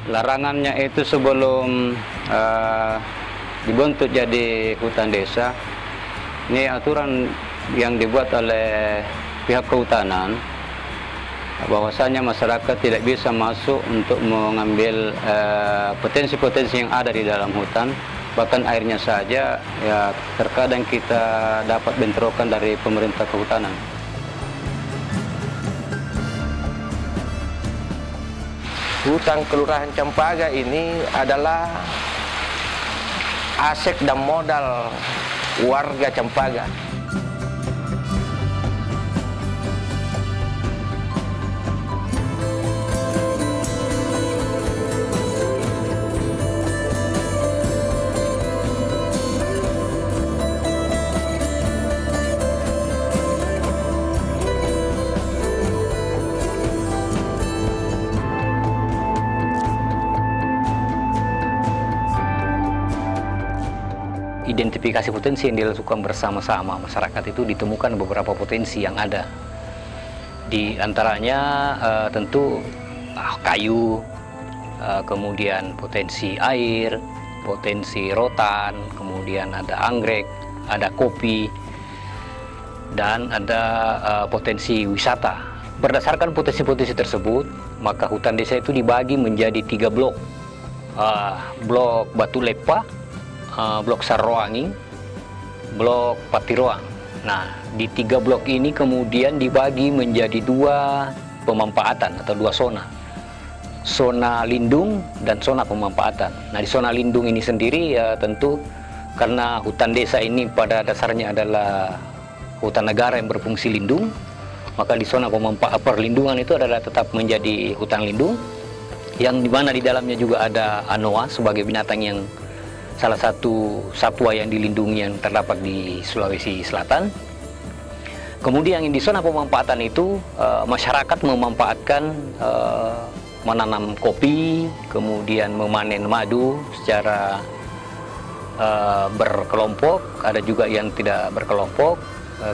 Larangannya itu sebelum dibentuk jadi hutan desa, ini aturan yang dibuat oleh pihak kehutanan, bahwasanya masyarakat tidak bisa masuk untuk mengambil potensi-potensi yang ada di dalam hutan. Bahkan airnya saja ya terkadang kita dapat bentrokan dari pemerintah kehutanan. Hutan Kelurahan Cempaka ini adalah aset dan modal warga Cempaka. Identifikasi potensi yang dilakukan bersama-sama masyarakat itu ditemukan beberapa potensi yang ada. Di antaranya tentu kayu, kemudian potensi air, potensi rotan, kemudian ada anggrek, ada kopi, dan ada potensi wisata. Berdasarkan potensi-potensi tersebut, maka hutan desa itu dibagi menjadi 3 blok. Blok Batu Lepa, blok Sarrowangi, blok Patiroang. Nah, di 3 blok ini kemudian dibagi menjadi 2 pemanfaatan atau 2 zona. Zona lindung dan zona pemanfaatan. Nah, di zona lindung ini sendiri ya tentu karena hutan desa ini pada dasarnya adalah hutan negara yang berfungsi lindung, maka di zona perlindungan itu adalah tetap menjadi hutan lindung, yang dimana di dalamnya juga ada anoa sebagai binatang yang salah satu satwa yang dilindungi yang terdapat di Sulawesi Selatan. Kemudian yang di zona pemanfaatan itu masyarakat memanfaatkan menanam kopi, kemudian memanen madu secara berkelompok, ada juga yang tidak berkelompok,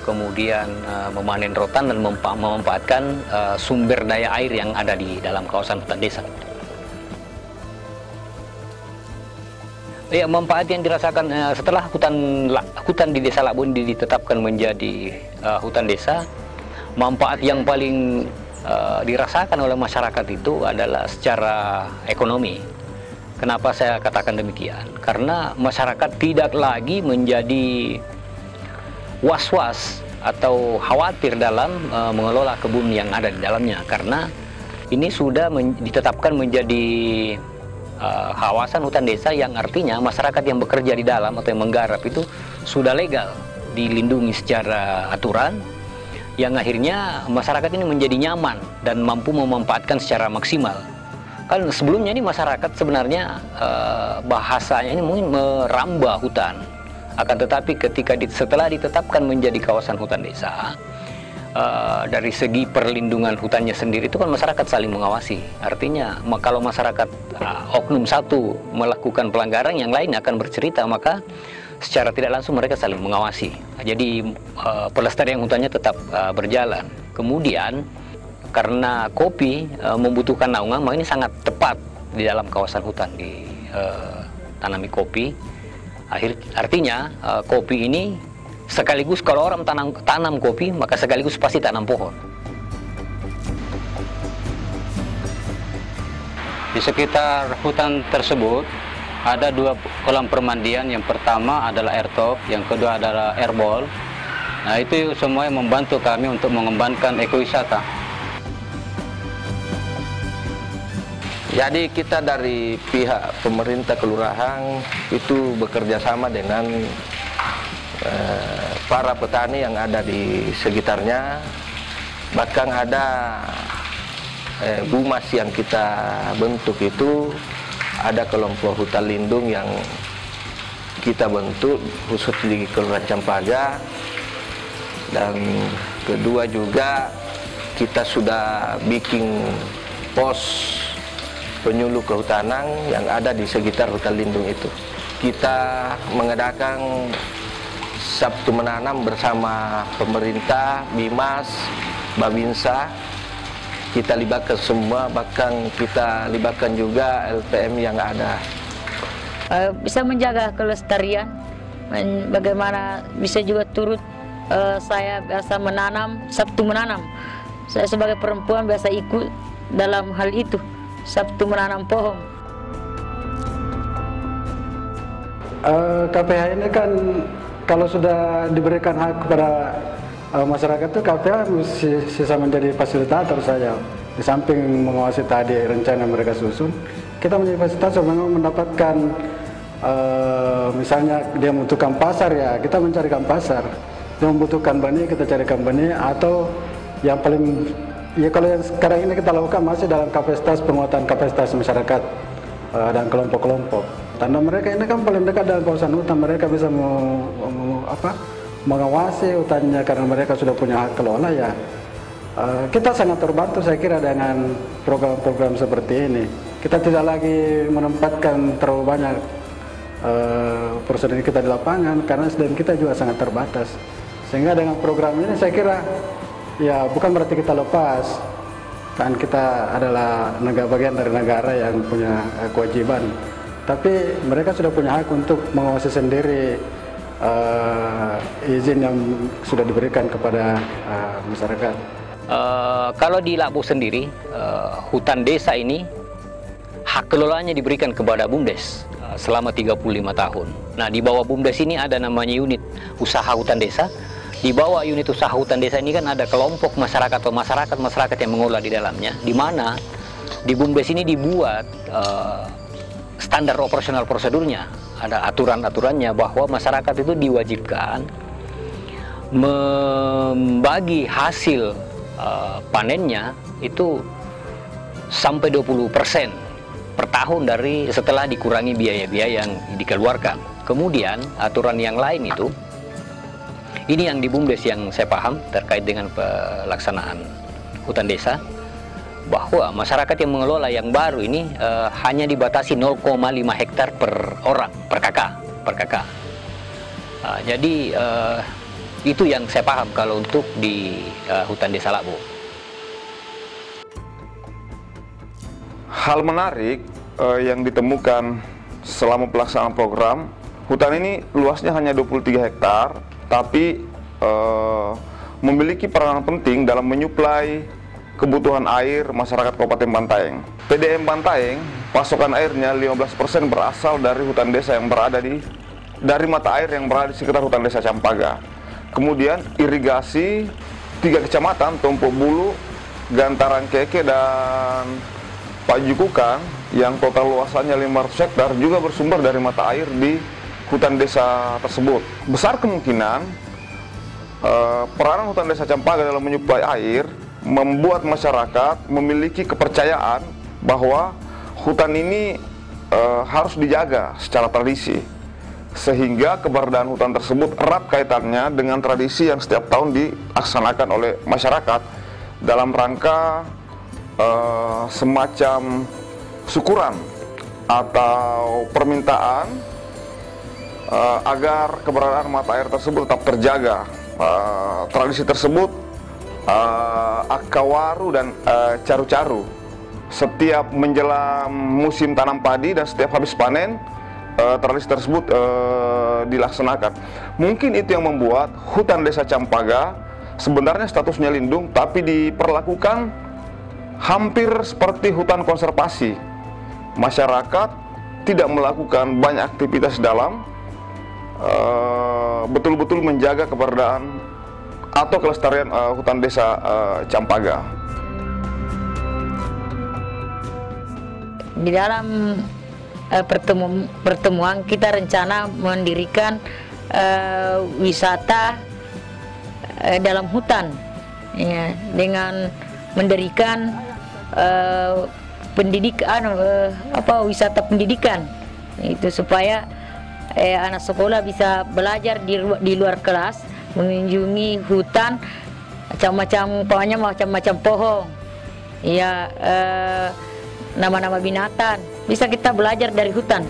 kemudian memanen rotan dan memanfaatkan sumber daya air yang ada di dalam kawasan hutan desa. Ya, manfaat yang dirasakan setelah hutan di Desa Labun ditetapkan menjadi hutan desa, manfaat yang paling dirasakan oleh masyarakat itu adalah secara ekonomi. Kenapa saya katakan demikian? Karena masyarakat tidak lagi menjadi was-was atau khawatir dalam mengelola kebun yang ada di dalamnya, karena ini sudah ditetapkan menjadi kawasan hutan desa, yang artinya masyarakat yang bekerja di dalam atau yang menggarap itu sudah legal, dilindungi secara aturan, yang akhirnya masyarakat ini menjadi nyaman dan mampu memanfaatkan secara maksimal. Kan sebelumnya ini masyarakat sebenarnya bahasanya ini mungkin merambah hutan, akan tetapi setelah ditetapkan menjadi kawasan hutan desa, dari segi perlindungan hutannya sendiri itu kan masyarakat saling mengawasi. Artinya kalau masyarakat oknum satu melakukan pelanggaran, yang lain akan bercerita, maka secara tidak langsung mereka saling mengawasi. Jadi pelestarian hutannya tetap berjalan. Kemudian karena kopi membutuhkan naungan, maka ini sangat tepat di dalam kawasan hutan ditanami kopi. Artinya kopi ini sekaligus, kalau orang tanam kopi, maka sekaligus pasti tanam pohon. Di sekitar hutan tersebut ada 2 kolam permandian. Yang pertama adalah airtop, yang kedua adalah airball. Nah, itu semuanya membantu kami untuk mengembangkan ekowisata. Jadi kita dari pihak pemerintah kelurahan itu bekerja sama dengan para petani yang ada di sekitarnya. Bahkan ada Bumas yang kita bentuk itu, ada kelompok hutan lindung yang kita bentuk khusus di Kelurahan Cempaka. Dan kedua juga kita sudah bikin pos penyuluh kehutanan yang ada di sekitar hutan lindung itu. Kita mengadakan Sabtu Menanam bersama pemerintah, Bimas, Babinsa, kita libatkan semua, bahkan kita libatkan juga LPM yang ada. Bisa menjaga kelestarian, bagaimana bisa juga turut saya biasa menanam, Sabtu menanam. Saya sebagai perempuan biasa ikut dalam hal itu, Sabtu menanam pohon. KPH ini kan kalau sudah diberikan hak kepada masyarakat itu, KPH sisa menjadi fasilitator saja. Di samping mengawasi tadi rencana mereka susun, kita menjadi fasilitator memang mendapatkan misalnya dia membutuhkan pasar, ya kita mencarikan pasar. Dia membutuhkan benih, kita carikan benih. Atau yang paling ya kalau yang sekarang ini kita lakukan masih dalam kapasitas penguatan kapasitas masyarakat dan kelompok-kelompok. Tanda mereka ini kan paling dekat dengan kawasan hutan, mereka bisa mengawasi hutannya karena mereka sudah punya hak kelola ya. Kita sangat terbantu saya kira dengan program-program seperti ini. Kita tidak lagi menempatkan terlalu banyak personil kita di lapangan karena SDM kita juga sangat terbatas. Sehingga dengan program ini saya kira ya bukan berarti kita lepas, kan kita adalah bagian dari negara yang punya kewajiban, tapi mereka sudah punya hak untuk mengawasi sendiri izin yang sudah diberikan kepada masyarakat. Kalau di Labo sendiri, hutan desa ini hak kelolanya diberikan kepada BUMDes selama 35 tahun. Nah, di bawah BUMDes ini ada namanya unit usaha hutan desa. Di bawah unit usaha hutan desa ini kan ada kelompok masyarakat atau masyarakat yang mengelola di dalamnya, di mana di BUMDes ini dibuat standar operasional prosedurnya, ada aturan-aturannya bahwa masyarakat itu diwajibkan membagi hasil panennya itu sampai 20% per tahun dari setelah dikurangi biaya-biaya yang dikeluarkan. Kemudian aturan yang lain itu, ini yang di BUMDes yang saya paham terkait dengan pelaksanaan hutan desa, bahwa masyarakat yang mengelola yang baru ini hanya dibatasi 0,5 hektar per orang, per kakak. Jadi itu yang saya paham kalau untuk di hutan desa Labo. Hal menarik yang ditemukan selama pelaksanaan program, hutan ini luasnya hanya 23 hektar, tapi memiliki peranan penting dalam menyuplai kebutuhan air masyarakat Kabupaten Bantaeng. PDM Bantaeng, pasokan airnya 15% berasal dari hutan desa yang berada dari mata air yang berada di sekitar hutan desa Campaga. Kemudian irigasi 3 kecamatan, Tompo Bulu, Gantaran Keke, dan Pajukukan yang total luasannya 500 hektar juga bersumber dari mata air di hutan desa tersebut. Besar kemungkinan peranan hutan desa Campaga dalam menyuplai air membuat masyarakat memiliki kepercayaan bahwa hutan ini harus dijaga secara tradisi, sehingga keberadaan hutan tersebut erat kaitannya dengan tradisi yang setiap tahun dilaksanakan oleh masyarakat dalam rangka semacam syukuran atau permintaan agar keberadaan mata air tersebut tetap terjaga. Tradisi tersebut akawaru dan caru-caru. Setiap menjelang musim tanam padi dan setiap habis panen, tradisi tersebut dilaksanakan. Mungkin itu yang membuat hutan desa Campaga sebenarnya statusnya lindung, tapi diperlakukan hampir seperti hutan konservasi. Masyarakat tidak melakukan banyak aktivitas dalam, betul-betul menjaga keberadaan atau kelestarian hutan desa Campaga. Di dalam pertemuan kita rencana mendirikan wisata dalam hutan, ya, dengan mendirikan pendidikan, wisata pendidikan itu supaya anak sekolah bisa belajar di luar kelas, mengunjungi hutan, macam-macam pohon, ya, nama-nama binatang, bisa kita belajar dari hutan.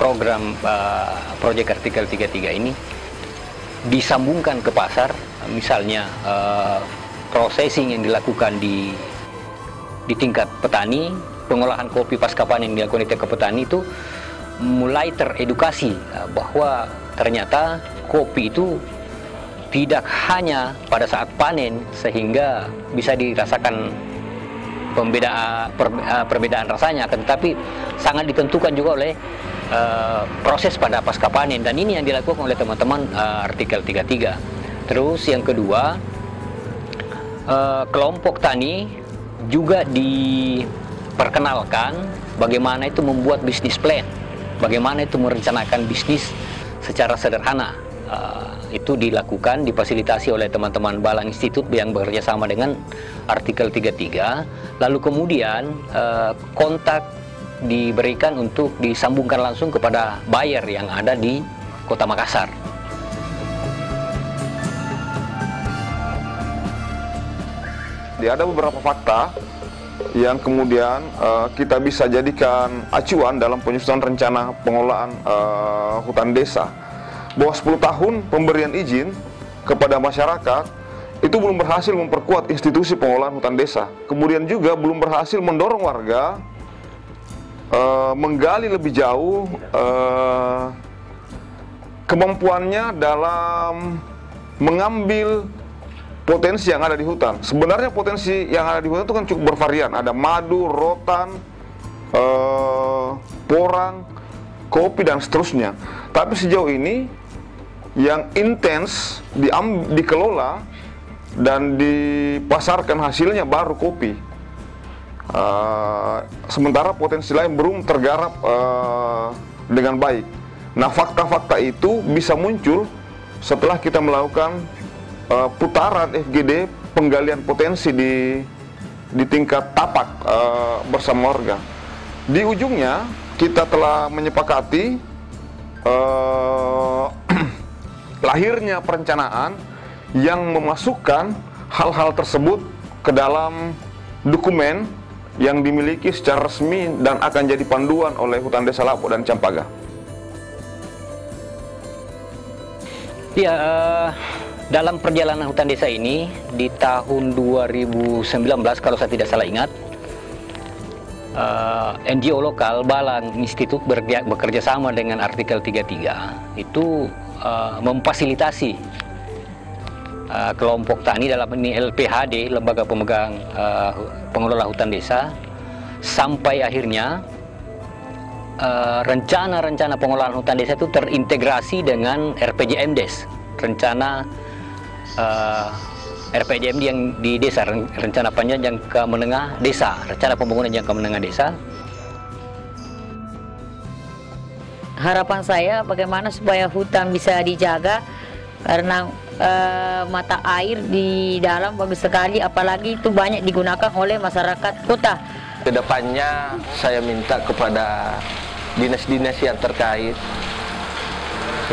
Program proyek artikel 33 ini disambungkan ke pasar, misalnya processing yang dilakukan di tingkat petani, pengolahan kopi pasca panen yang dilakukan di tingkat petani itu mulai teredukasi bahwa ternyata kopi itu tidak hanya pada saat panen sehingga bisa dirasakan perbedaan rasanya, tetapi sangat ditentukan juga oleh proses pada pasca panen, dan ini yang dilakukan oleh teman-teman artikel 33. Terus yang kedua, kelompok tani juga diperkenalkan bagaimana itu membuat bisnis plan, bagaimana itu merencanakan bisnis secara sederhana. Itu dilakukan, difasilitasi oleh teman-teman Balang Institute yang bekerja sama dengan artikel 33. Lalu kemudian kontak diberikan untuk disambungkan langsung kepada buyer yang ada di Kota Makassar. Ada beberapa fakta yang kemudian kita bisa jadikan acuan dalam penyusunan rencana pengelolaan hutan desa. Bahwa 10 tahun pemberian izin kepada masyarakat itu belum berhasil memperkuat institusi pengelolaan hutan desa. Kemudian juga belum berhasil mendorong warga menggali lebih jauh kemampuannya dalam mengambil potensi yang ada di hutan. Sebenarnya potensi yang ada di hutan itu kan cukup bervarian. Ada madu, rotan, porang, kopi, dan seterusnya. Tapi sejauh ini yang intens dikelola dan dipasarkan hasilnya baru kopi. Sementara potensi lain belum tergarap dengan baik. Nah, fakta-fakta itu bisa muncul setelah kita melakukan putaran FGD penggalian potensi di tingkat tapak bersama warga. Di ujungnya kita telah menyepakati lahirnya perencanaan yang memasukkan hal-hal tersebut ke dalam dokumen yang dimiliki secara resmi dan akan jadi panduan oleh Hutan Desa Lapo dan Campaga. Ya, dalam perjalanan hutan desa ini di tahun 2019 kalau saya tidak salah ingat, NGO lokal Balang Institute bekerja sama dengan artikel 33 itu memfasilitasi kelompok tani, dalam ini LPHD, Lembaga Pemegang Pengelola Hutan Desa, sampai akhirnya rencana-rencana pengelolaan hutan desa itu terintegrasi dengan RPJMDes, rencana RPJMD yang di desa, rencana panjang jangka menengah desa, rencana pembangunan jangka menengah desa. Harapan saya bagaimana supaya hutan bisa dijaga, karena mata air di dalam bagus sekali, apalagi itu banyak digunakan oleh masyarakat kota. Kedepannya saya minta kepada dinas-dinas yang terkait,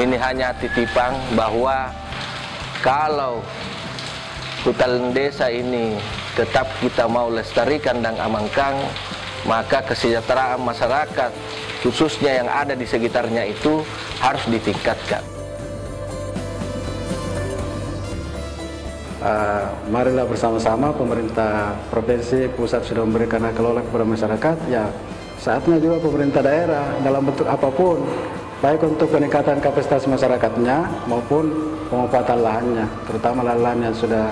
ini hanya titipan bahwa kalau hutan desa ini tetap kita mau lestarikan dan amankan, maka kesejahteraan masyarakat khususnya yang ada di sekitarnya itu harus ditingkatkan. Marilah bersama-sama, pemerintah provinsi pusat sudah memberikan hak kelola kepada masyarakat, ya saatnya juga pemerintah daerah dalam bentuk apapun, baik untuk peningkatan kapasitas masyarakatnya maupun pemanfaatan lahannya, terutama lahan yang sudah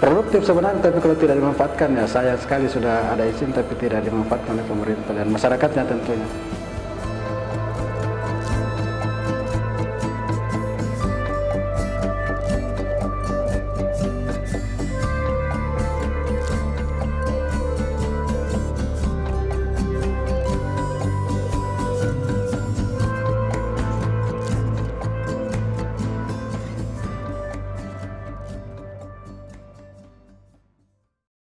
produktif sebenarnya, tapi kalau tidak dimanfaatkan ya sayang sekali, sudah ada izin tapi tidak dimanfaatkan oleh pemerintah dan masyarakatnya tentunya.